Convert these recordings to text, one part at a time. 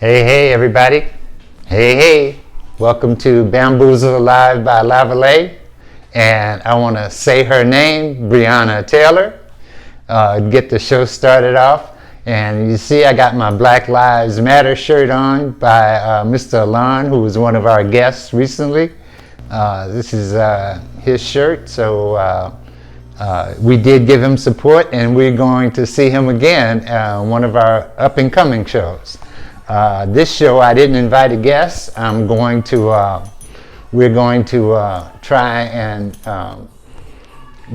Hey, everybody. Hey. Welcome to Bamboozle Live by Lavallee. And I want to say her name, Breonna Taylor. Get the show started off. And you see I got my Black Lives Matter shirt on by Mr. Alon, who was one of our guests recently. This is his shirt. So we did give him support, and we're going to see him again on one of our up-and-coming shows. This show, I didn't invite a guest. We're going to try and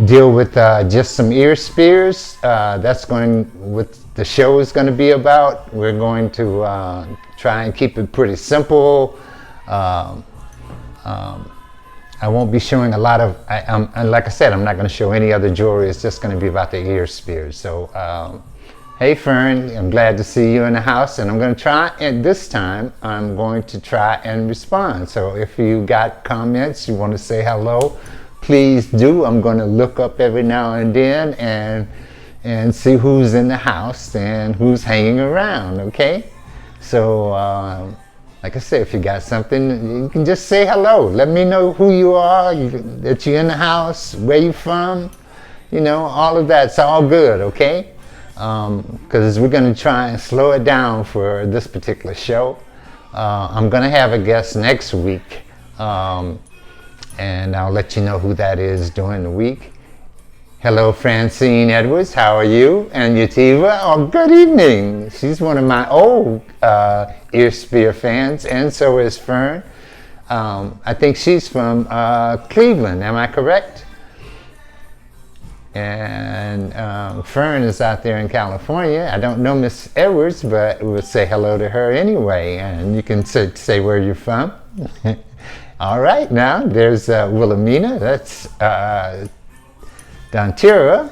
deal with just some Earspears. That's what the show is going to be about. We're going to try and keep it pretty simple. I won't be showing a lot of, like I said, I'm not going to show any other jewelry. It's just going to be about the Earspears. So, hey Fern, I'm glad to see you in the house, and I'm going to try, and this time I'm going to try and respond. So if you got comments, you want to say hello, please do. I'm going to look up every now and then and see who's in the house and who's hanging around, okay? So like I said, if you got something, you can just say hello. Let me know who you are, that you're in the house, where you from, all of that's all good, okay? Because we're going to try and slow it down for this particular show. I'm going to have a guest next week, and I'll let you know who that is during the week. Hello, Francine Edwards. How are you? And Yativa. Oh, good evening. She's one of my old Earspear fans, and so is Fern. I think she's from Cleveland. Am I correct? And Fern is out there in California. I don't know Miss Edwards, but we'll say hello to her anyway. And you can say where you're from. All right, now there's Wilhelmina. That's Dontira.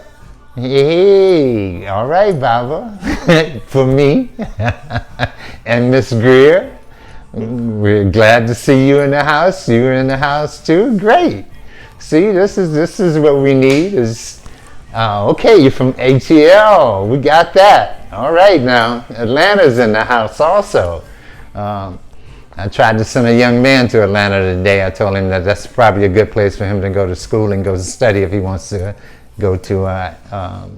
Hey, all right, Baba, for me. And Miss Greer. We're glad to see you in the house. You're in the house too. Great. See, this is what we need. Okay, you're from ATL. We got that. All right, now Atlanta's in the house also. I tried to send a young man to Atlanta today. I told him that that's probably a good place for him to go to school and go to study if he wants to go to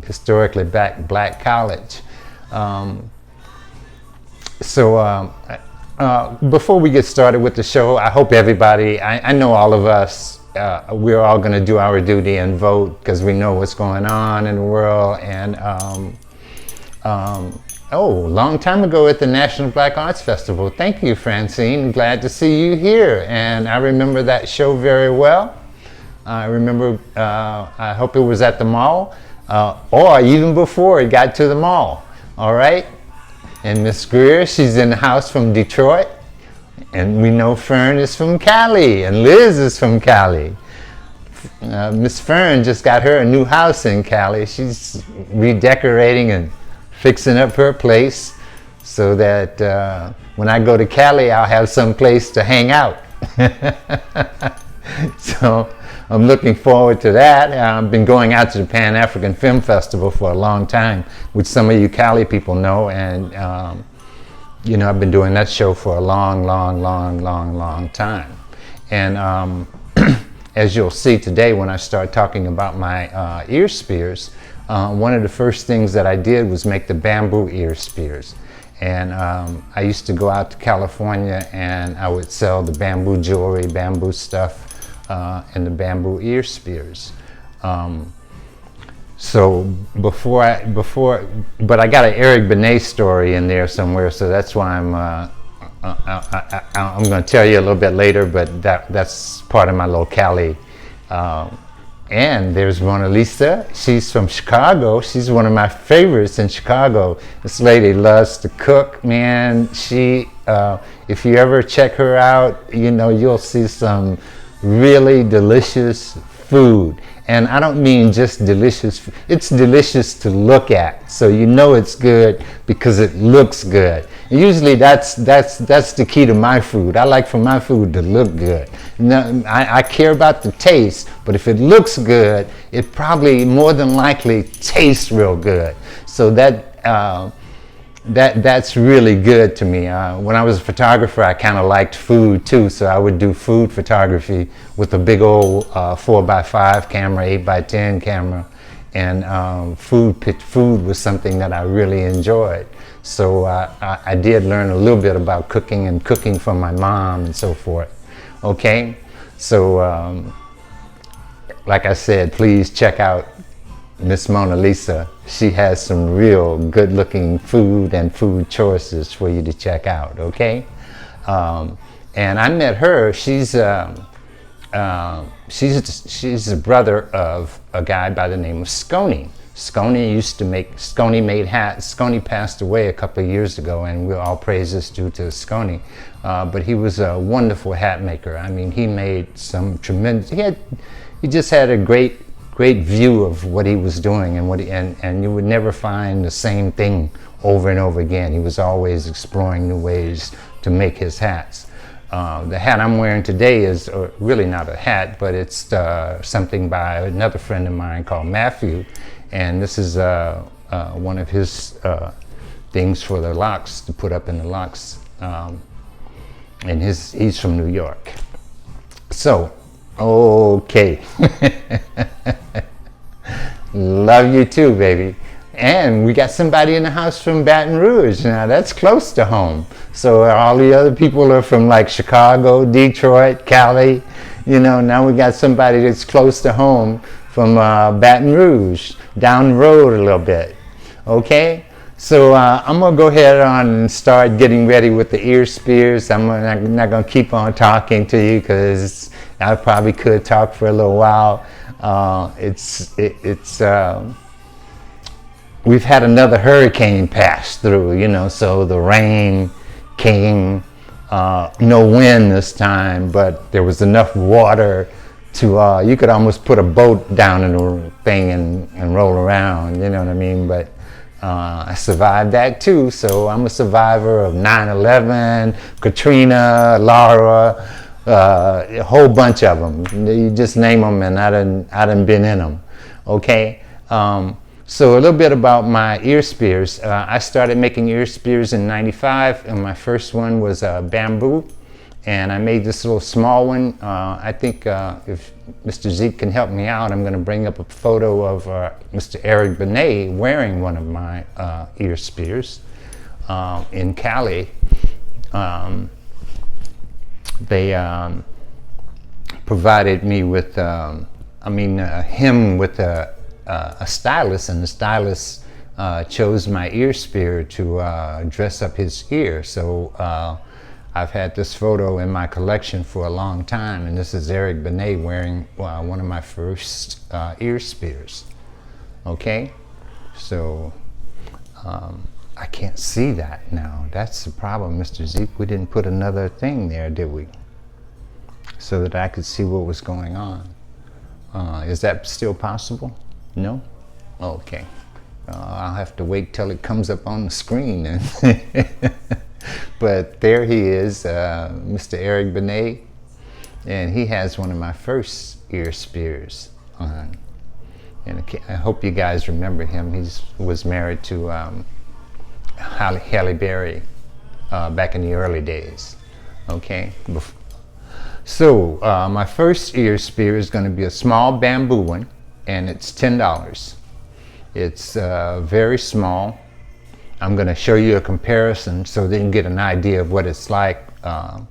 historically black college. So before we get started with the show, I hope everybody, I know all of us, we're all going to do our duty and vote because we know what's going on in the world. And long time ago at the National Black Arts Festival. Thank you, Francine. Glad to see you here. And I remember that show very well. I remember, I hope it was at the mall, or even before it got to the mall. All right. And Miss Greer, she's in the house from Detroit. And we know Fern is from Cali, and Liz is from Cali. Miss Fern just got her a new house in Cali. She's redecorating and fixing up her place so that when I go to Cali, I'll have some place to hang out. So I'm looking forward to that. I've been going out to the Pan-African Film Festival for a long time, which some of you Cali people know, and I've been doing that show for a long time. And as you'll see today when I start talking about my Earspears, one of the first things that I did was make the bamboo Earspears. And I used to go out to California and I would sell the bamboo jewelry, bamboo stuff, and the bamboo Earspears. So but I got an Eric Benet story in there somewhere, so that's why I'm going to tell you a little bit later, but that's part of my little Cali. And there's Mona Lisa. She's from Chicago. She's one of my favorites in Chicago. This lady loves to cook, man. She, if you ever check her out, you'll see some really delicious food. And I don't mean just delicious. It's delicious to look at. So it's good because it looks good. And usually that's the key to my food. I like for my food to look good. No, I care about the taste, but if it looks good, it probably more than likely tastes real good. So that that's really good to me. When I was a photographer, I kind of liked food too, so I would do food photography with a big old 4x5 camera, 8x10 camera, and food was something that I really enjoyed. So I did learn a little bit about cooking and cooking from my mom and so forth. Okay, so like I said, please check out Miss Mona Lisa. She has some real good looking food and food choices for you to check out, okay? And I met her. She's the brother of a guy by the name of Scony. Scony made hats. Scony passed away a couple of years ago, and we're all praises due to Scony. But he was a wonderful hat maker. I mean, he made some tremendous, he just had a great view of what he was doing, and you would never find the same thing over and over again. He was always exploring new ways to make his hats. The hat I'm wearing today is really not a hat, but it's something by another friend of mine called Matthew, and this is one of his things for the locks, to put up in the locks, and he's from New York. So, okay. Love you too, baby. And we got somebody in the house from Baton Rouge. Now that's close to home. So all the other people are from like Chicago, Detroit, Cali. You know, now we got somebody that's close to home from Baton Rouge, down the road a little bit. Okay? So I'm going to go ahead on and start getting ready with the Earspears. I'm not going to keep on talking to you because I probably could talk for a little while. We've had another hurricane pass through, you know, so the rain came, no wind this time, but there was enough water to, you could almost put a boat down in the thing and roll around, you know what I mean? But I survived that too, so I'm a survivor of 9/11, Katrina, Laura, a whole bunch of them. You just name them, and I done been in them. Okay. So a little bit about my Earspears. I started making Earspears in '95, and my first one was bamboo, and I made this little small one. I think if Mr. Zeke can help me out, I'm going to bring up a photo of Mr. Eric Benet wearing one of my Earspears in Cali. They provided me with, him with a stylist, and the stylist chose my Earspear to dress up his ear. So I've had this photo in my collection for a long time, and this is Eric Benet wearing one of my first Earspears. Okay, so I can't see that now. That's the problem, Mr. Zeke. We didn't put another thing there, did we? So that I could see what was going on. Is that still possible? No? Okay. I'll have to wait till it comes up on the screen then. But there he is, Mr. Eric Benet, and he has one of my first Earspears on. And I hope you guys remember him. He was married to Halle Berry back in the early days. Okay. So my first Earspear is going to be a small bamboo one, and it's $10. It's very small. I'm going to show you a comparison so that you can get an idea of what it's like. I'm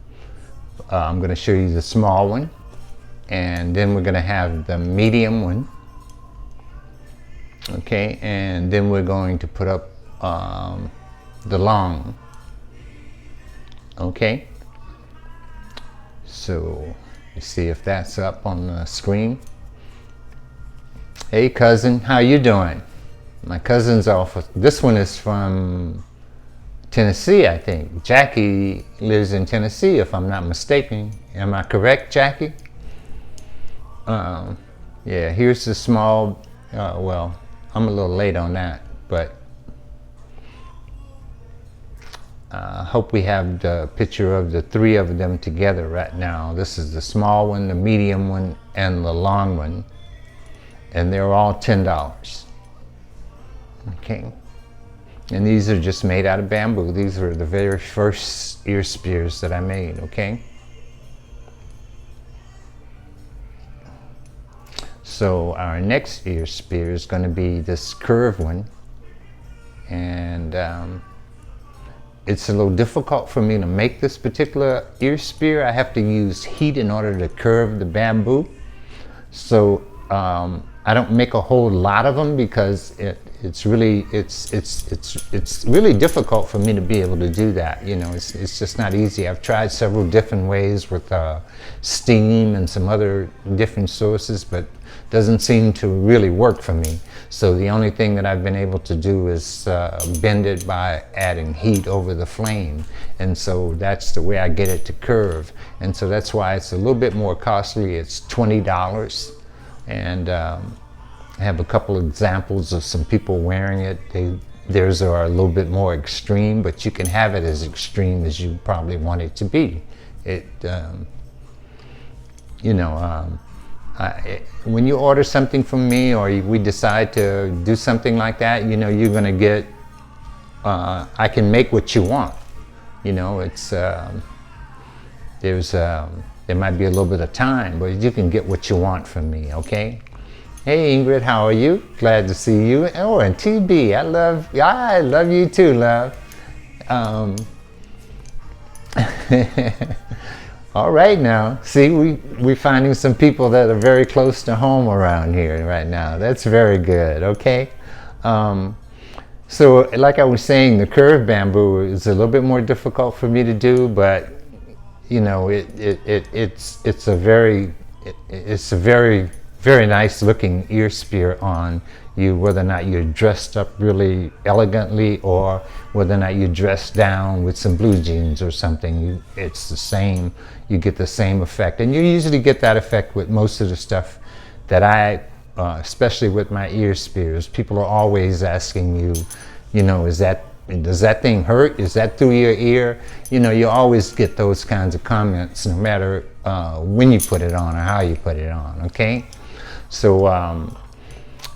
going to show you the small one, and then we're going to have the medium one. Okay, and then we're going to put up the long. Okay, so you see if that's up on the screen. Hey cousin, how you doing? My cousin's off. This one is from Tennessee, I think. Jackie lives in Tennessee, if I'm not mistaken. Am I correct, Jackie? Yeah, here's the small, well, I'm a little late on that, but I hope we have the picture of the three of them together right now. This is the small one, the medium one, and the long one. And they're all $10. Okay. And these are just made out of bamboo. These were the very first ear spears that I made, okay? So our next ear spear is going to be this curved one. And it's a little difficult for me to make this particular ear spear. I have to use heat in order to curve the bamboo. So I don't make a whole lot of them because it's really difficult for me to be able to do that. You know, it's just not easy. I've tried several different ways with steam and some other different sources, but doesn't seem to really work for me. So the only thing that I've been able to do is bend it by adding heat over the flame. And so that's the way I get it to curve. And so that's why it's a little bit more costly. It's $20. And I have a couple examples of some people wearing it. Theirs are a little bit more extreme, but you can have it as extreme as you probably want it to be. When you order something from me, or we decide to do something like that, you know, you're gonna get, I can make what you want. You know, it's, there might be a little bit of time, but you can get what you want from me, okay? Hey Ingrid, how are you? Glad to see you. Oh, and TB, I love you too, love. All right now, see, we're finding some people that are very close to home around here right now. That's very good, okay? So like I was saying, the curved bamboo is a little bit more difficult for me to do, but you know, it's a very nice looking ear spear on you, whether or not you're dressed up really elegantly or whether or not you're dressed down with some blue jeans or something. It's the same, you get the same effect. And you usually get that effect with most of the stuff that I, especially with my ear spears. People are always asking you, you know, does that thing hurt? Is that through your ear? You know, you always get those kinds of comments no matter when you put it on or how you put it on, okay? So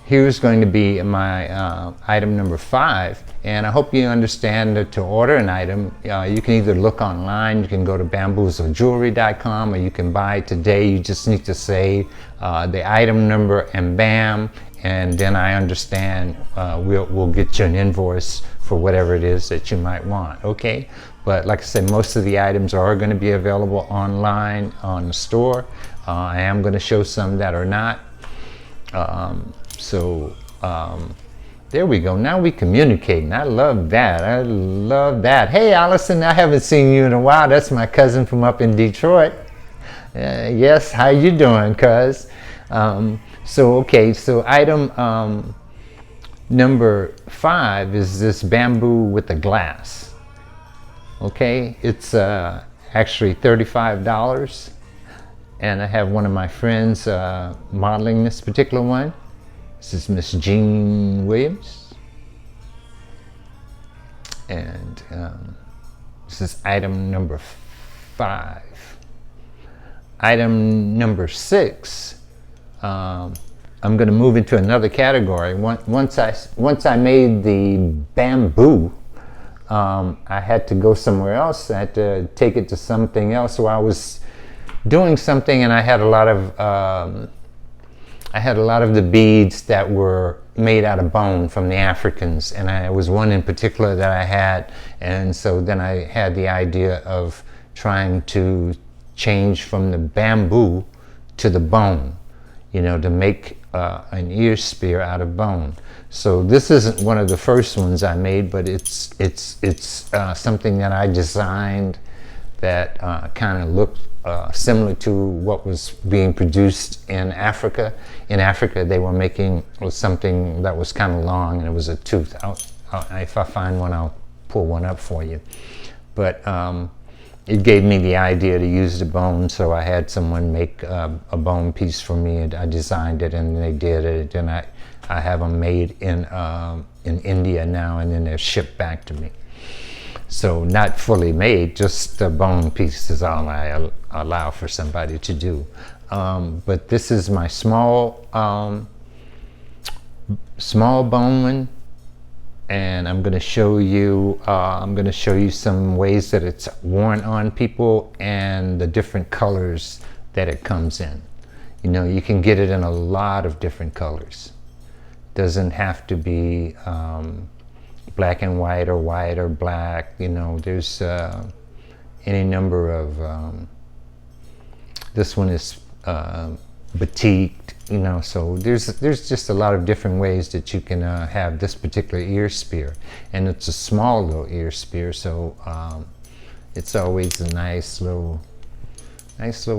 here's going to be my item number 5, and I hope you understand that to order an item, you can either look online, you can go to bamboozlejewelry.com, or you can buy it today. You just need to say the item number and bam, and then I understand we'll get you an invoice for whatever it is that you might want, okay? But like I said, most of the items are going to be available online on the store. I am going to show some that are not. There we go. Now we communicating. I love that. I love that. Hey, Allison, I haven't seen you in a while. That's my cousin from up in Detroit. Yes, how you doing, cuz? Okay, so item number 5 is this bamboo with the glass. Okay, it's actually $35. And I have one of my friends modeling this particular one. This is Miss Jean Williams. And this is item number 5. Item number 6, I'm going to move into another category. Once I made the bamboo, I had to go somewhere else. I had to take it to something else. So I was doing something, and I had a lot of the beads that were made out of bone from the Africans, and I was one in particular that I had, and so then I had the idea of trying to change from the bamboo to the bone, you know, to make an ear spear out of bone. So this isn't one of the first ones I made, but it's something that I designed that kind of looked similar to what was being produced in Africa. In Africa, they were making something that was kind of long, and it was a tooth. If I find one, I'll pull one up for you. But it gave me the idea to use the bone, so I had someone make a bone piece for me, and I designed it, and they did it, and I have them made in India now, and then they're shipped back to me. So not fully made, just the bone piece is all I allow for somebody to do. But this is my small bone one, and I'm going to show you some ways that it's worn on people and the different colors that it comes in. You know, you can get it in a lot of different colors. Doesn't have to be black and white or black. You know, there's any number of this one is batiqued, you know, so there's just a lot of different ways that you can have this particular ear spear, and it's a small little ear spear, so it's always a nice little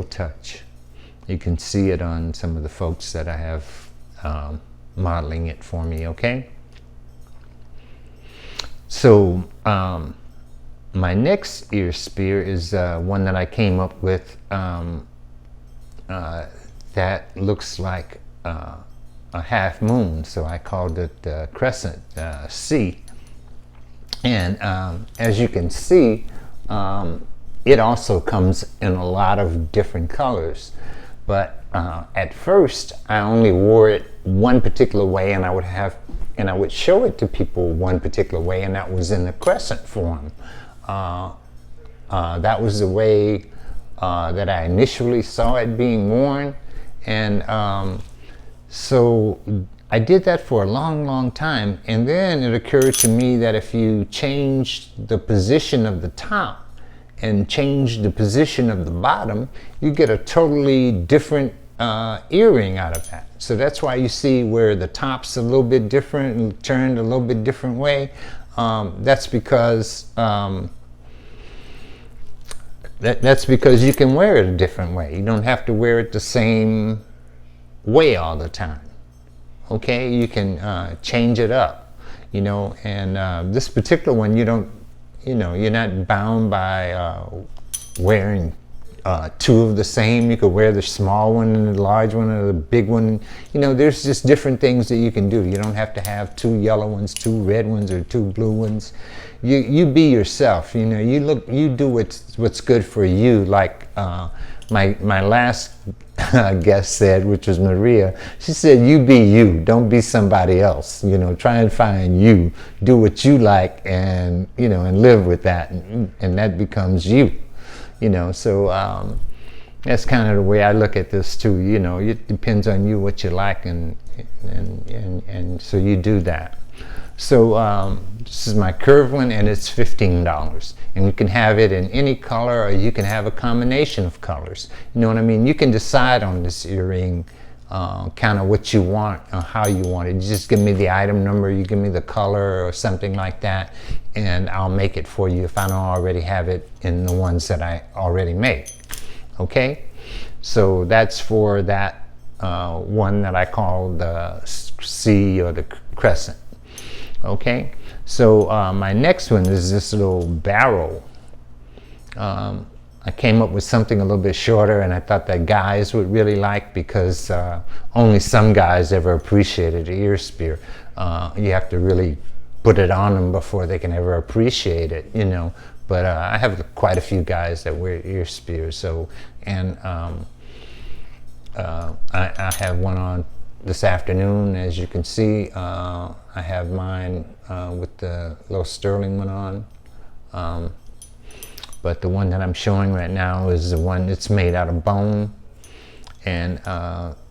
touch. You can see it on some of the folks that I have modeling it for me. Okay, so my next ear spear is one that I came up with that looks like a half moon, so I called it Crescent C. And as you can see, it also comes in a lot of different colors. But at first, I only wore it one particular way, and I would show it to people one particular way, and that was in the crescent form. That was the way that I initially saw it being worn, and so I did that for a long time, and then it occurred to me that if you change the position of the top and change the position of the bottom, you get a totally different earring out of that. So that's why you see where the top's a little bit different and turned a little bit different way. That's because that's because you can wear it a different way. You don't have to wear it the same way all the time. Okay, you can change it up, you know. And this particular one, you don't, you know, you're not bound by wearing two of the same. You could wear the small one and the large one or the big one. You know, there's just different things that you can do. You don't have to have two yellow ones, two red ones, or two blue ones. You be yourself. You know, you do what's good for you. Like my last guest said, which was Maria. She said, "You be you. Don't be somebody else. You know, try and find you. Do what you like, and you know, and live with that, and that becomes you." You know, so that's kind of the way I look at this too. You know, it depends on you what you like, and so you do that. So this is my curved one, and it's $15, and you can have it in any color, or you can have a combination of colors. You know what I mean? You can decide on this earring kind of what you want or how you want it. You just give me the item number, you give me the color or something like that, and I'll make it for you if I don't already have it in the ones that I already made. Okay, so that's for that one that I call the C or the crescent. Okay, so my next one is this little barrel. I came up with something a little bit shorter, and I thought that guys would really like, because only some guys ever appreciated the ear spear. You have to really put it on them before they can ever appreciate it, you know. But I have quite a few guys that wear ear spears. So, and I have one on this afternoon, as you can see. I have mine with the little sterling one on. But the one that I'm showing right now is the one that's made out of bone, and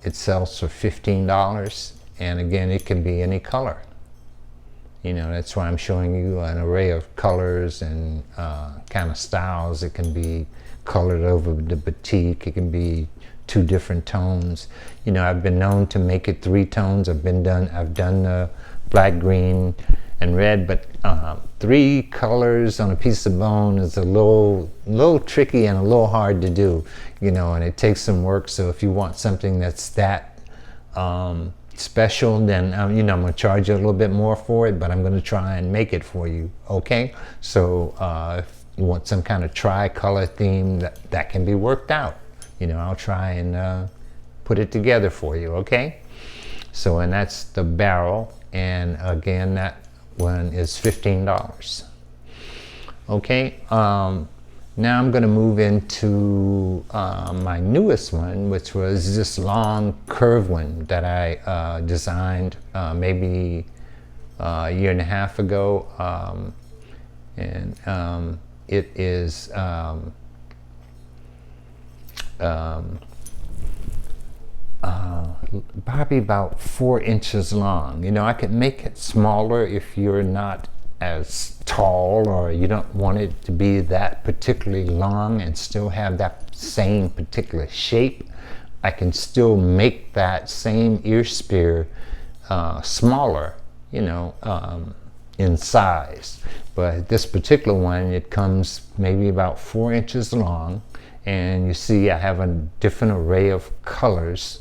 it sells for $15. And again, it can be any color. You know, that's why I'm showing you an array of colors and kind of styles. It can be colored over the batik. It can be two different tones. You know, I've been known to make it 3 tones. I've done the black, green, and red, but 3 colors on a piece of bone is a little tricky and a little hard to do, you know, and it takes some work. So if you want something that's that special, then you know, I'm going to charge you a little bit more for it, but I'm going to try and make it for you. Okay, so if you want some kind of tri-color theme, that can be worked out. You know, I'll try and put it together for you. Okay, so, and that's the barrel, and again, that one is $15. Okay, now I'm going to move into my newest one, which was this long curved one that I designed maybe a year and a half ago, and it is probably about 4 inches long. You know, I could make it smaller if you're not as tall or you don't want it to be that particularly long and still have that same particular shape. I can still make that same ear spear smaller, you know, in size. But this particular one, it comes maybe about 4 inches long, and you see I have a different array of colors.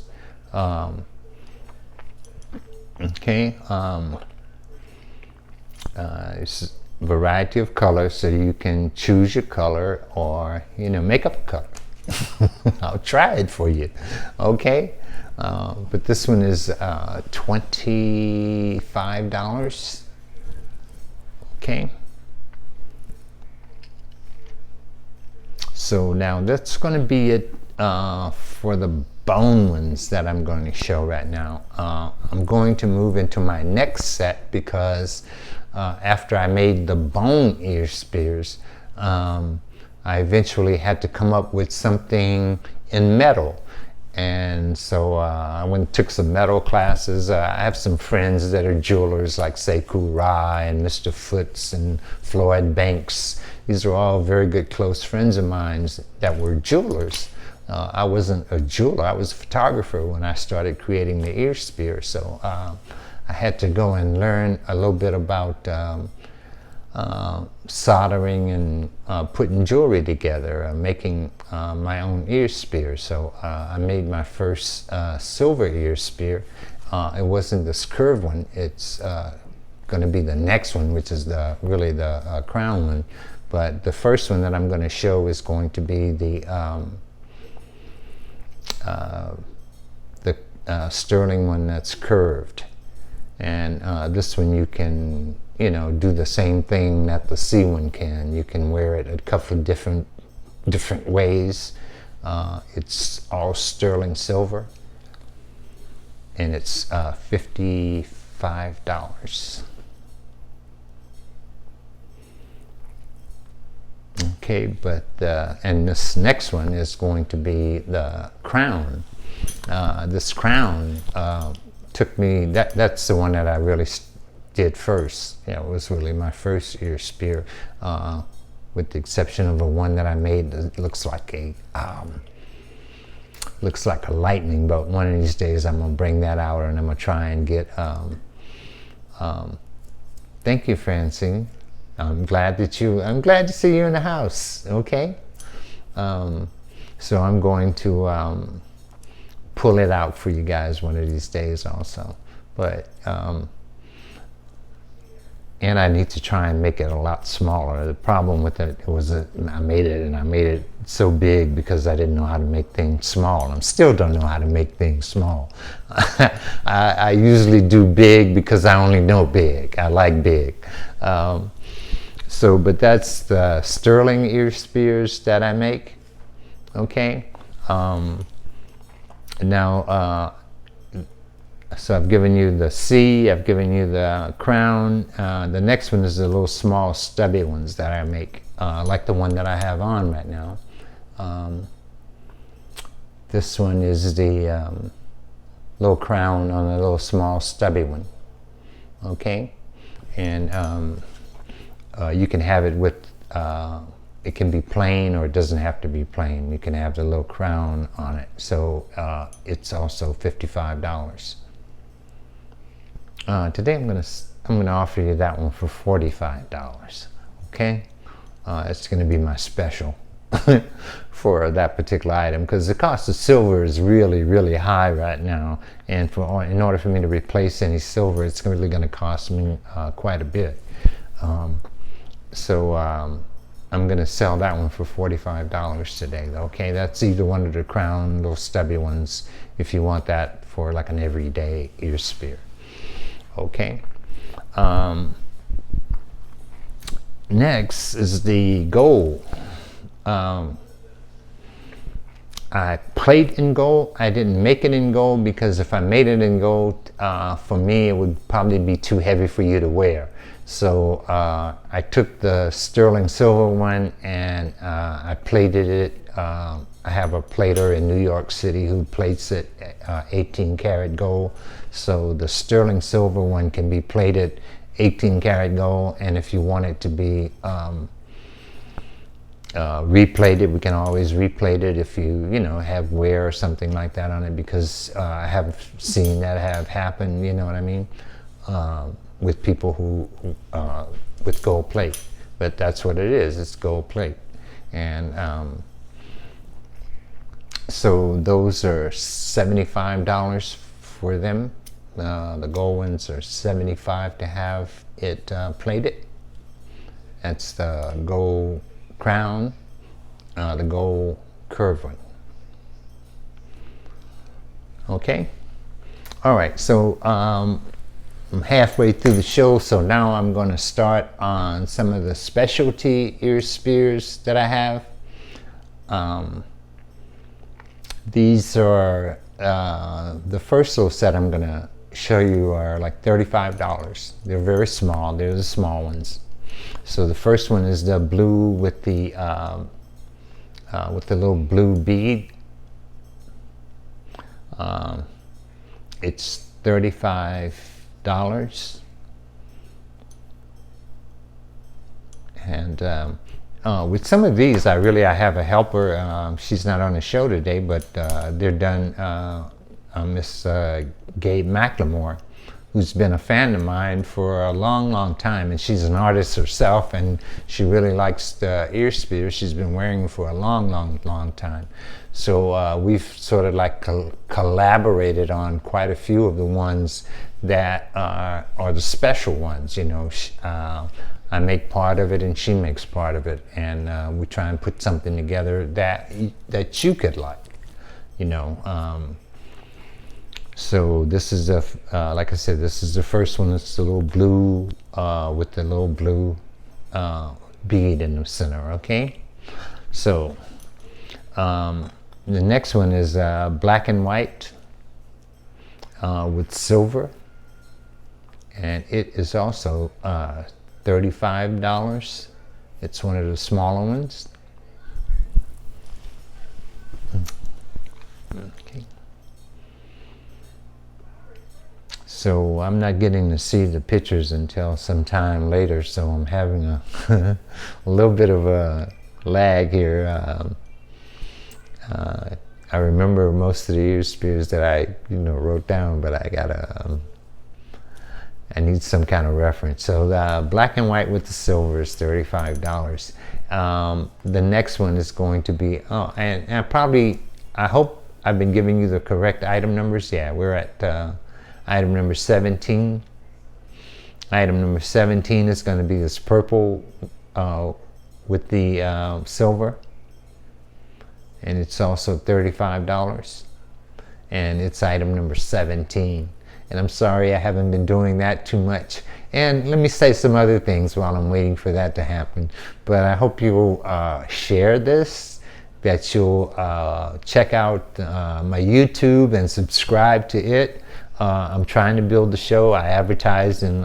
It's a variety of colors, so you can choose your color or, you know, make up a color. I'll try it for you. Okay, but this one is $25. Okay, so now that's going to be it for the bone ones that I'm going to show right now. I'm going to move into my next set because after I made the bone ear spears, I eventually had to come up with something in metal. And so I went and took some metal classes. I have some friends that are jewelers like Sekou Ra and Mr. Foots and Floyd Banks. These are all very good close friends of mine that were jewelers. I wasn't a jeweler, I was a photographer when I started creating the ear spear. So I had to go and learn a little bit about soldering and putting jewelry together, making my own ear spear. So I made my first silver ear spear. It wasn't this curved one, it's going to be the next one, which is really the crown one. But the first one that I'm going to show is going to be the sterling one that's curved. And this one you can, you know, do the same thing that the C one can. You can wear it a couple of different ways. It's all sterling silver, and it's $55. Okay, but and this next one is going to be the crown. This crown took me, that's the one that I really did first. You know, it was really my first ear spear, with the exception of the one that I made that looks like a lightning bolt. One of these days I'm gonna bring that out and I'm gonna try and get thank you, Francine. I'm glad to see you in the house. Okay, so I'm going to pull it out for you guys one of these days also. But and I need to try and make it a lot smaller. The problem with it was that I made it so big because I didn't know how to make things small. I still don't know how to make things small. I usually do big because I only know big. I like big. But that's the sterling ear spears that I make. Okay. Now, so I've given you the C, I've given you the crown. The next one is the little small stubby ones that I make, like the one that I have on right now. This one is the little crown on the little small stubby one. Okay, and you can have it with, it can be plain or it doesn't have to be plain. You can have the little crown on it. So it's also $55. Today I'm gonna offer you that one for $45. Okay, it's gonna be my special for that particular item, because the cost of silver is really high right now, and in order for me to replace any silver, it's really going to cost me quite a bit. So I'm going to sell that one for $45 today. Okay, that's either one of the crown little stubby ones if you want that for like an everyday ear spear. Okay. Next is the gold. I plate in gold. I didn't make it in gold because if I made it in gold, for me it would probably be too heavy for you to wear. So I took the sterling silver one and I plated it. I have a plater in New York City who plates it 18 karat gold. So the sterling silver one can be plated 18 karat gold, and if you want it to be replated, we can always replate it if you have wear or something like that on it, because I have seen that have happened, you know what I mean, with people who with gold plate. But that's what it is, it's gold plate. And so those are $75 for them. The gold ones are $75 to have it plated. That's the gold crown, the gold curve one. Okay, all right, so I'm halfway through the show, so now I'm going to start on some of the specialty ear spears that I have. These are the first little set I'm going to show you are like $35. They're very small. They're the small ones. So the first one is the blue with the little blue bead. It's $35. And with some of these, I have a helper. She's not on the show today, but they're done. Miss Gabe McLemore, who's been a fan of mine for a long time, and she's an artist herself, and she really likes the Earspear. She's been wearing them for a long time. So we've sort of like collaborated on quite a few of the ones that are the special ones. I make part of it and she makes part of it, and we try and put something together that you could like, So this is like I said, this is the first one. It's the little blue with the little blue bead in the center. Okay, so the next one is black and white with silver, and it is also $35. It's one of the smaller ones. Okay. So I'm not getting to see the pictures until some time later, so I'm having a a little bit of a lag here. I remember most of the Earspears that I wrote down, but I need some kind of reference. So the black and white with the silver is $35. The next one is going to be, I hope I've been giving you the correct item numbers. Yeah, we're at item number 17. Item number 17 is going to be this purple with the silver, and it's also $35, and it's item number 17. And I'm sorry I haven't been doing that too much. And let me say some other things while I'm waiting for that to happen. But I hope you'll share this, that you'll check out my YouTube and subscribe to it. I'm trying to build the show. I advertise in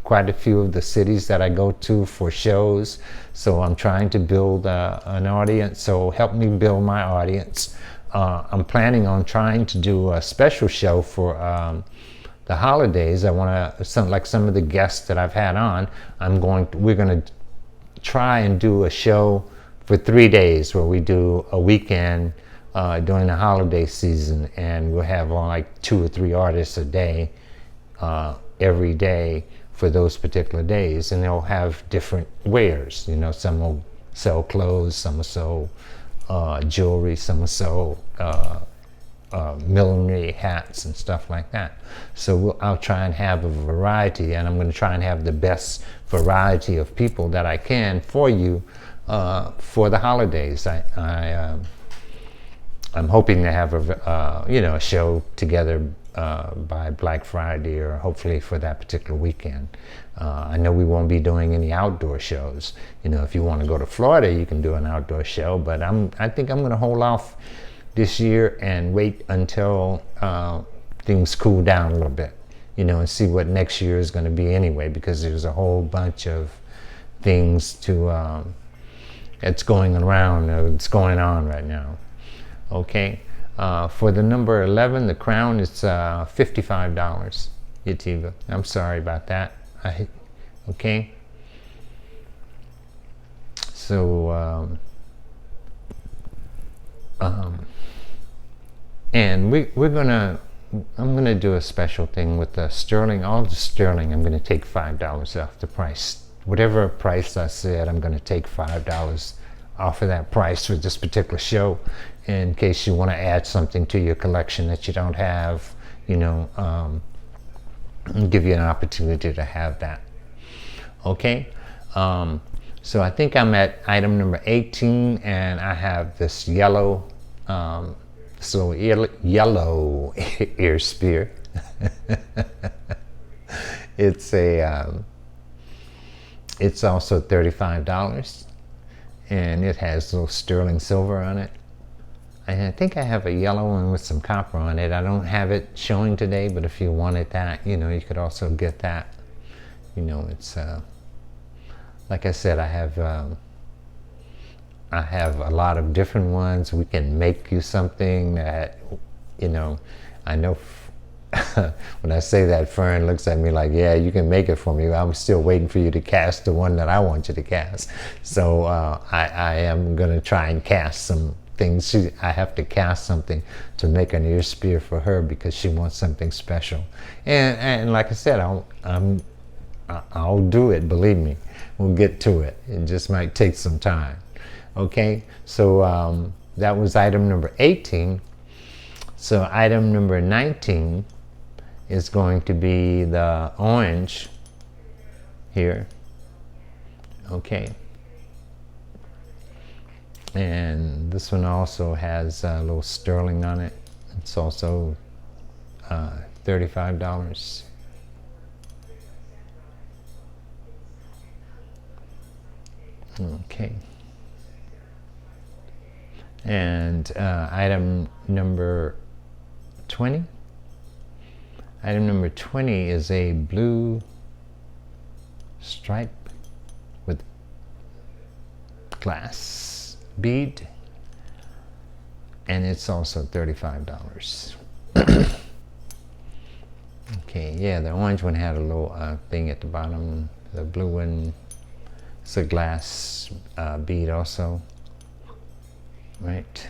quite a few of the cities that I go to for shows. So I'm trying to build an audience. So help me build my audience. I'm planning on trying to do a special show for the holidays. I want to, like some of the guests that I've had on, we're going to try and do a show for 3 days where we do a weekend during the holiday season, and we'll have like 2 or 3 artists a day, every day for those particular days, and they'll have different wares. Some will sell clothes, some will sell jewelry, some will sell millinery hats and stuff like that. So I'll try and have a variety, and I'm going to try and have the best variety of people that I can for you for the holidays. I'm hoping to have a show together by Black Friday, or hopefully for that particular weekend. I know we won't be doing any outdoor shows. If you want to go to Florida, you can do an outdoor show, but I think I'm going to hold off this year and wait until things cool down a little bit, you know, and see what next year is going to be anyway, because there's a whole bunch of things to it's going around, it's going on right now. Okay, for the number 11, the crown, it's $55. Yativa, I'm sorry about that. Okay, so and I'm gonna do a special thing with the sterling. All the sterling, I'm gonna take $5 off the price. Whatever price I said, I'm gonna take $5 off of that price for this particular show, in case you want to add something to your collection that you don't have, you know, give you an opportunity to have that. Okay, so I think I'm at item number 18, and I have this yellow yellow Earspear. It's also $35, and it has a little sterling silver on it. And I think I have a yellow one with some copper on it. I don't have it showing today, but if you wanted that, you know, you could also get that. You know, it's like I said, I have a lot of different ones. We can make you something that, you know, I know when I say that, Fern looks at me like, yeah, you can make it for me. I'm still waiting for you to cast the one that I want you to cast. So I am going to try and cast some things. I have to cast something to make an Earspear for her, because she wants something special. And like I said, I'll do it, believe me. We'll get to it. It just might take some time. Okay, so that was item number 18. So item number 19 is going to be the orange here. Okay, and this one also has a little sterling on it. It's also $35. Okay, and item number 20. Item number 20 is a blue stripe with glass bead, and it's also $35. Okay, yeah, the orange one had a little thing at the bottom. The blue one, it's a glass bead also, right?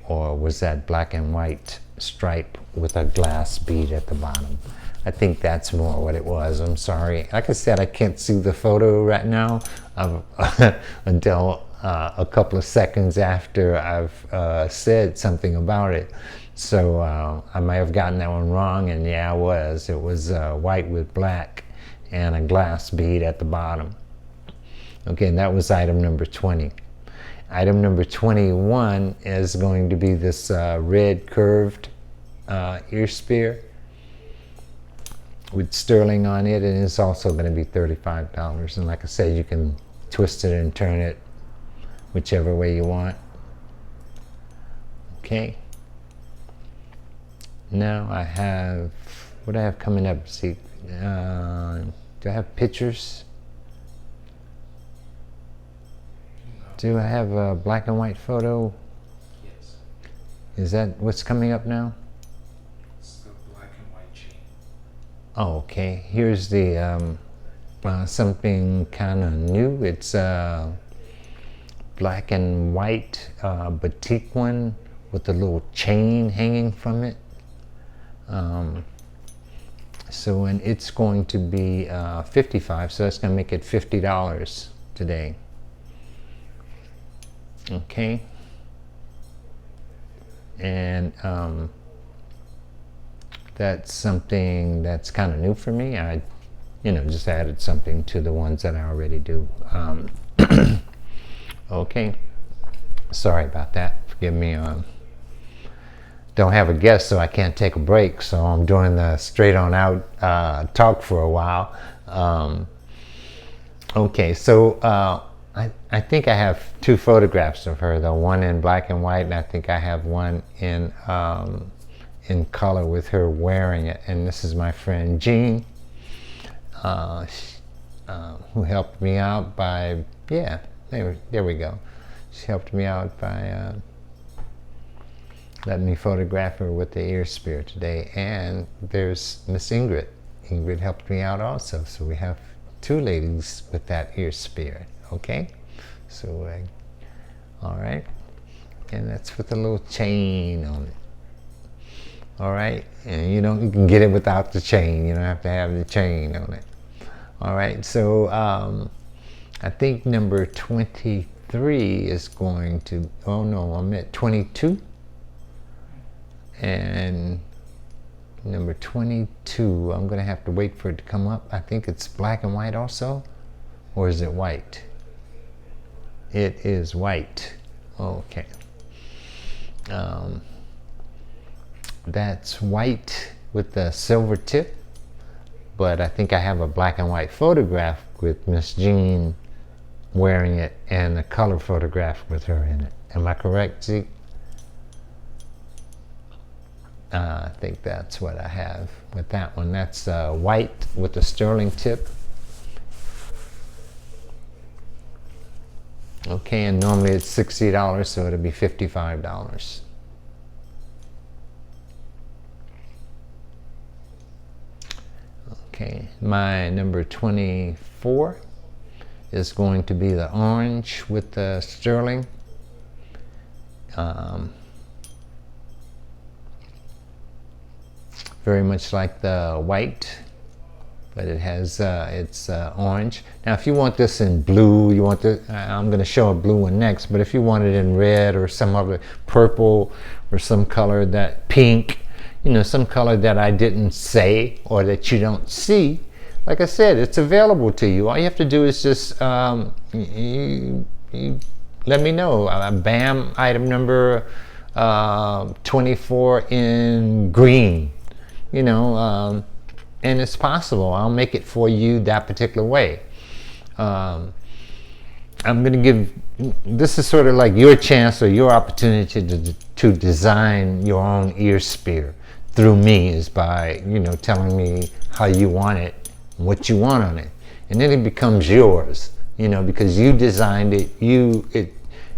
Or was that black and white stripe with a glass bead at the bottom? I think that's more what it was. I'm sorry. Like I said, I can't see the photo right now until a couple of seconds after I've said something about it. So I might have gotten that one wrong, and yeah, it was. It was white with black and a glass bead at the bottom. Okay, and that was item number 20. Item number 21 is going to be this red curved Earspear with sterling on it, and it's also going to be $35. And like I said, you can twist it and turn it whichever way you want. Okay. Now I have, what do I have coming up? See, do I have pictures? Do I have a black and white photo? Yes. Is that what's coming up now? It's the black and white chain. Oh, okay. Here's the something kind of new. It's black and white batik one with a little chain hanging from it. So, and it's going to be $55, so that's going to make it $50 today. Okay, and that's something that's kind of new for me. I, you know, just added something to the ones that I already do. Okay, sorry about that. Forgive me. Don't have a guest, so I can't take a break. So I'm doing the straight on out talk for a while. Okay, so I think I have two photographs of her, though, one in black and white, and I think I have one in color with her wearing it. And this is my friend Jean, who helped me out by, yeah, there we go. She helped me out by letting me photograph her with the Earspear today. And there's Miss Ingrid. Ingrid helped me out also, so we have two ladies with that Earspear. Okay, so all right, and that's with a little chain on it. All right, and you can get it without the chain. You don't have to have the chain on it. All right, so I think number 23 is going to, oh no, I'm at 22, and number 22, I'm gonna have to wait for it to come up. I think it's black and white also, or is it white? It is white. Okay. That's white with the silver tip, but I think I have a black and white photograph with Miss Jean wearing it and a color photograph with her in it. Am I correct, Zeke? I think that's what I have with that one. That's white with a sterling tip. Okay, and normally it's $60, so it'll be $55. Okay, my number 24 is going to be the orange with the sterling. Very much like the white, but it has it's orange. Now if you want this in blue, I'm going to show a blue one next, but if you want it in red or some other purple or some color, that pink, some color that I didn't say or that you don't see, like I said, it's available to you. All you have to do is just you let me know. BAM item number 24 in green, and it's possible. I'll make it for you that particular way. I'm going to give, this is sort of like your chance or your opportunity to design your own Earspear through me, is by, telling me how you want it, what you want on it. And then it becomes yours, because you designed it,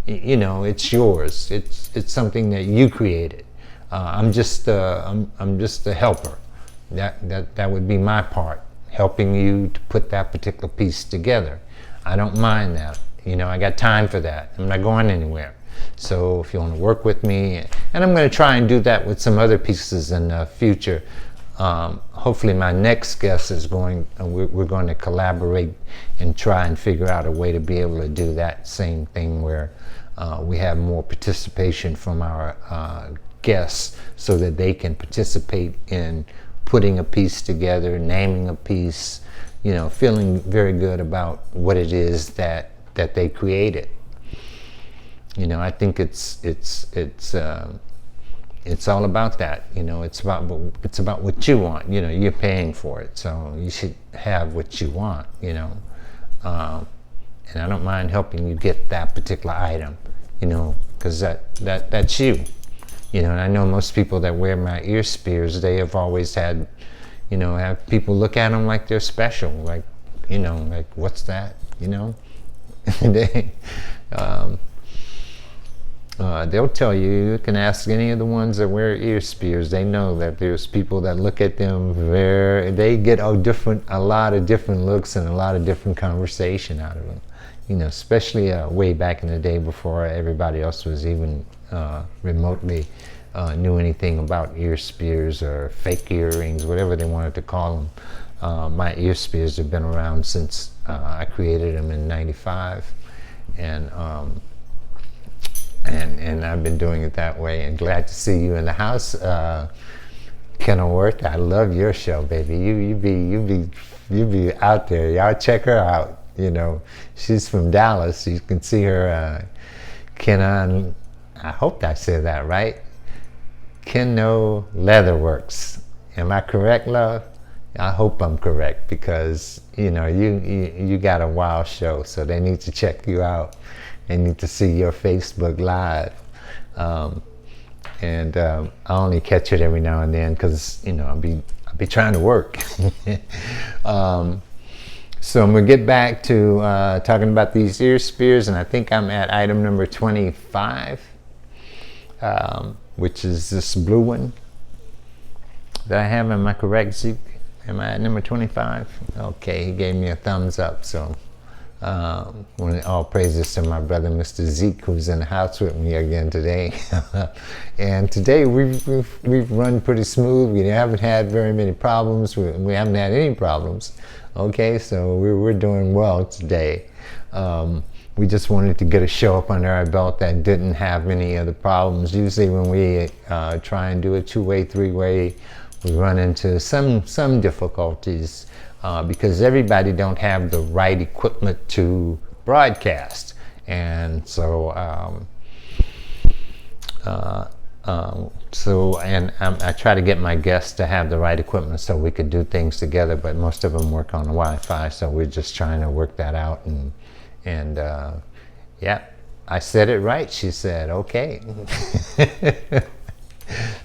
it's yours. It's something that you created. I'm just a helper. That would be my part, helping you to put that particular piece together. I don't mind that. I got time for that. I'm not going anywhere. So if you want to work with me, and I'm going to try and do that with some other pieces in the future. Hopefully my next guest is we're going to collaborate and try and figure out a way to be able to do that same thing where we have more participation from our guests, so that they can participate in putting a piece together, naming a piece, feeling very good about what it is that they created. I think it's all about that. It's about what you want. You're paying for it, so you should have what you want. And I don't mind helping you get that particular item. Because that's you. And I know most people that wear my Earspears, they have always had, have people look at them like they're special, like, like, what's that, they'll tell you can ask any of the ones that wear Earspears. They know that there's people that look at them they get a lot of different looks and a lot of different conversation out of them. Especially way back in the day before everybody else was even remotely knew anything about Earspears or fake earrings, whatever they wanted to call them. My Earspears have been around since I created them in '95, and I've been doing it that way. And glad to see you in the house, Kenilworth. I love your show, baby. You be out there. Y'all check her out. She's from Dallas. You can see her, Kenon. I hope I said that right. Keno Leatherworks. Am I correct, love? I hope I'm correct, because you got a wild show, so they need to check you out. They need to see your Facebook Live. And I only catch it every now and then because I'll be trying to work. So I'm gonna get back to talking about these Earspears, and I think I'm at item number 25, which is this blue one that I have. Am I correct, Zeke? Am I at number 25? Okay, he gave me a thumbs up. So all praises to my brother, Mr. Zeke, who's in the house with me again today. And today we've run pretty smooth. We haven't had very many problems. We haven't had any problems. Okay, so we're doing well today. We just wanted to get a show up under our belt that didn't have any other problems. Usually when we try and do a two-way, three-way, we run into some difficulties because everybody don't have the right equipment to broadcast. And so I try to get my guests to have the right equipment so we could do things together, but most of them work on the Wi-Fi, so we're just trying to work that out. And yeah, I said it right, she said, okay.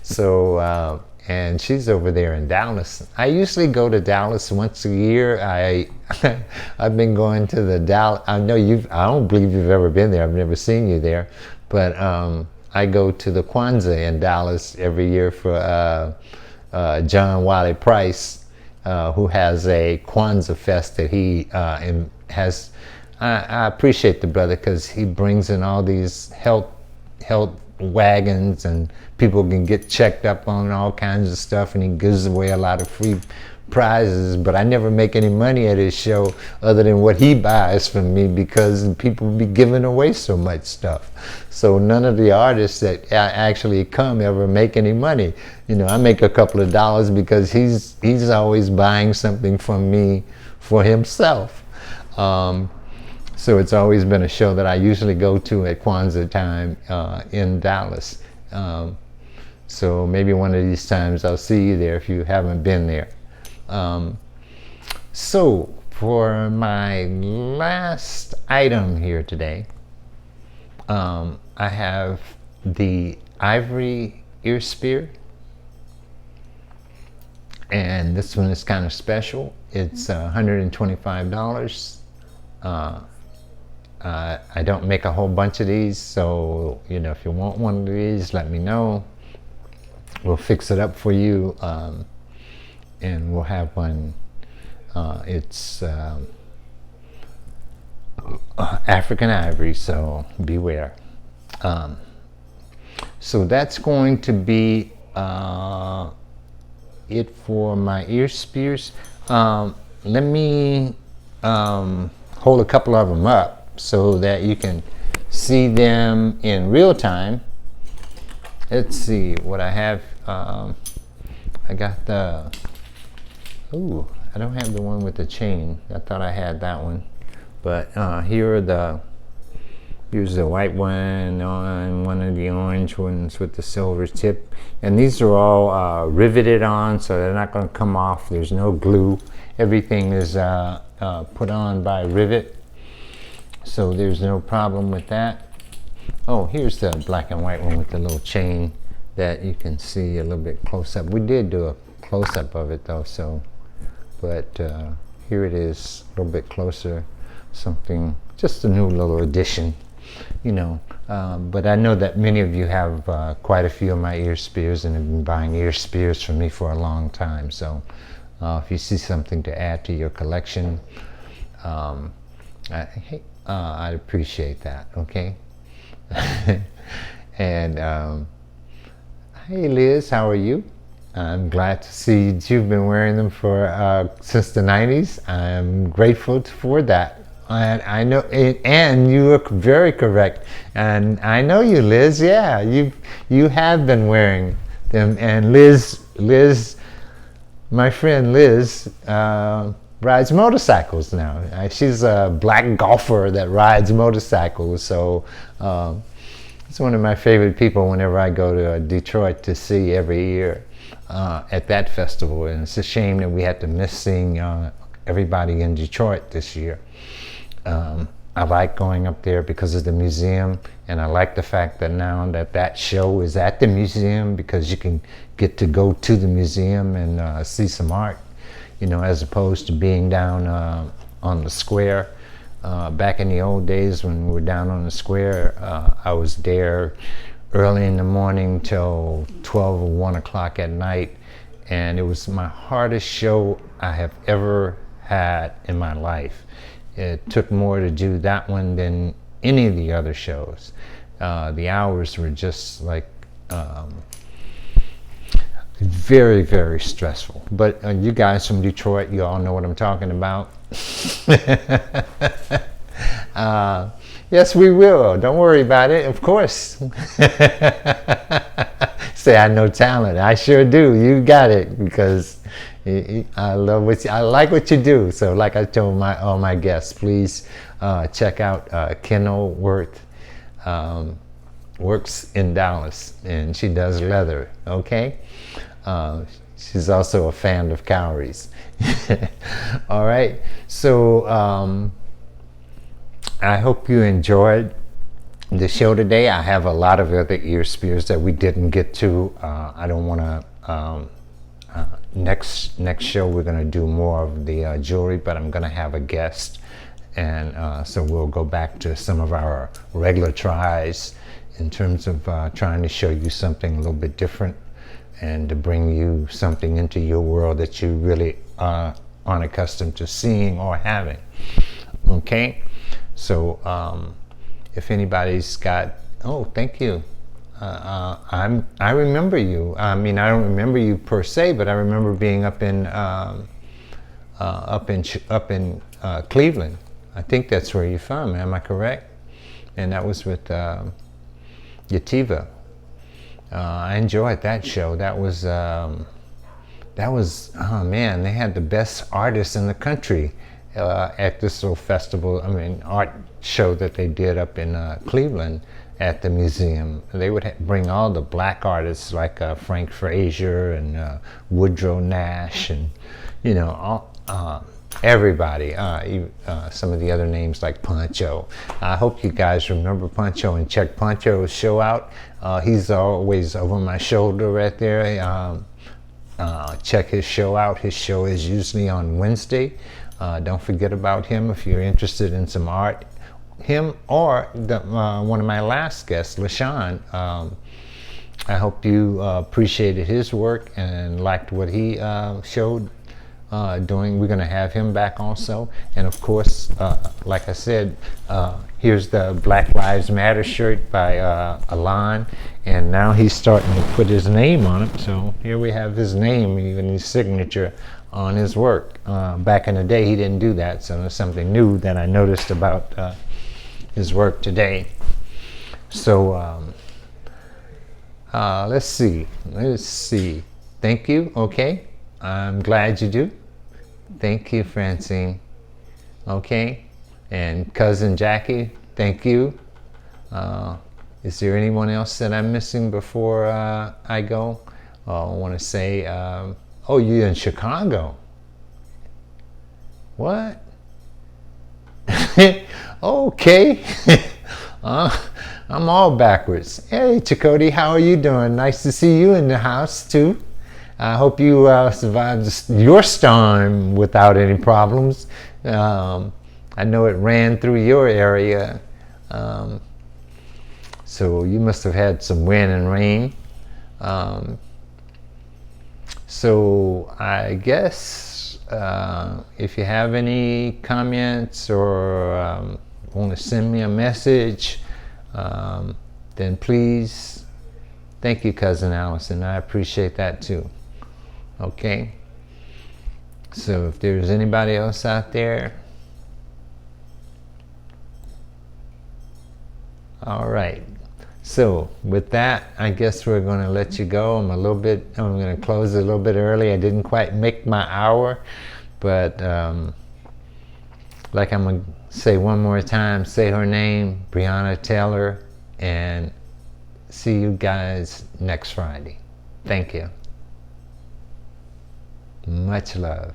So, and she's over there in Dallas. I usually go to Dallas once a year. I've been going to the Dallas. I don't believe you've ever been there. I've never seen you there, but I go to the Kwanzaa in Dallas every year for John Wiley Price, who has a Kwanzaa fest that he has. I appreciate the brother because he brings in all these health wagons, and people can get checked up on all kinds of stuff, and he gives away a lot of free prizes. But I never make any money at his show other than what he buys from me, because people be giving away so much stuff. So none of the artists that actually come ever make any money. I make a couple of dollars because he's always buying something from me for himself. So it's always been a show that I usually go to at Kwanzaa time in Dallas. So maybe one of these times I'll see you there if you haven't been there. So for my last item here today, I have the ivory Earspear. And this one is kind of special. It's $125. I don't make a whole bunch of these, so if you want one of these, let me know. We'll fix it up for you, and we'll have one. It's African ivory, so beware. So that's going to be it for my Earspears. Let me hold a couple of them up so that you can see them in real time. Let's see what I have. I got the, I don't have the one with the chain. I thought I had that one, but here's the white one on one of the orange ones with the silver tip, and these are all riveted on, so they're not going to come off. There's no glue. Everything is put on by rivet, so there's no problem with that. Oh, here's the black and white one with the little chain that you can see a little bit close up. We did do a close up of it though, so, but here it is a little bit closer. Something, just a new little addition, but I know that many of you have quite a few of my Earspears and have been buying Earspears from me for a long time. So if you see something to add to your collection, I'd appreciate that, okay? And hey Liz, how are you? I'm glad to see that you've been wearing them for since the 90s. I'm grateful for that. And I know, and you look very correct. And I know you, Liz. Yeah, you have been wearing them. And Liz, my friend Liz, rides motorcycles now. She's a black golfer that rides motorcycles. So It's one of my favorite people whenever I go to Detroit to see every year at that festival. And it's a shame that we had to miss seeing everybody in Detroit this year. I like going up there because of the museum, and I like the fact that now that show is at the museum, because you can get to go to the museum and see some art, you know, as opposed to being down on the square. Back in the old days when we were down on the square, I was there early in the morning till 12 or 1 o'clock at night, and it was my hardest show I have ever had in my life. It took more to do that one than any of the other shows. The hours were just like very, very stressful. But you guys from Detroit, you all know what I'm talking about. Yes, we will. Don't worry about it. Of course. Say I know talent. I sure do. You got it, because I like what you do. So, like I told all my guests, please check out Kenilworth. Works in Dallas, and she does leather. Okay. She's also a fan of cowries. All right. So I hope you enjoyed the show today. I have a lot of other Earspears that we didn't get to. I don't want to. Next show we're going to do more of the jewelry, but I'm going to have a guest, and so we'll go back to some of our regular tries in terms of trying to show you something a little bit different, and to bring you something into your world that you really aren't accustomed to seeing or having. Okay, so if anybody's got, oh, thank you. I remember you. I mean, I don't remember you per se, but I remember being up in Cleveland. I think that's where you're from. Am I correct? And that was with Yativa. I enjoyed that show. That was oh man, they had the best artists in the country at this little festival. I mean, art show that they did up in Cleveland at the museum. They would bring all the black artists like Frank Frazier and Woodrow Nash, and you know, all, everybody. Some of the other names like Pancho. I hope you guys remember Pancho and check Pancho's show out. He's always over my shoulder right there. Check his show out. His show is usually on Wednesday. Don't forget about him if you're interested in some art. Him or one of my last guests, LaShawn. I hope you appreciated his work and liked what he showed doing. We're going to have him back also. And of course, like I said, here's the Black Lives Matter shirt by Alon. And now he's starting to put his name on it. So here we have his name, even his signature on his work. Back in the day, he didn't do that. So there's something new that I noticed about his work today. So let's see. Thank you. Okay. I'm glad you do. Thank you, Francine. Okay. And cousin Jackie, thank you. Is there anyone else that I'm missing before I go? I want to say, oh, you're in Chicago. What? Okay. I'm all backwards. Hey, Chakotay, how are you doing? Nice to see you in the house, too. I hope you survived your storm without any problems. I know it ran through your area. So you must have had some wind and rain. So I guess if you have any comments or want to send me a message, then please. Thank you, Cousin Allison. I appreciate that too. Okay. So if there's anybody else out there. All right. So with that, I guess we're going to let you go. I'm going to close a little bit early. I didn't quite make my hour, but like I'm going to say one more time, say her name, Breonna Taylor, and see you guys next Friday. Thank you. Much love.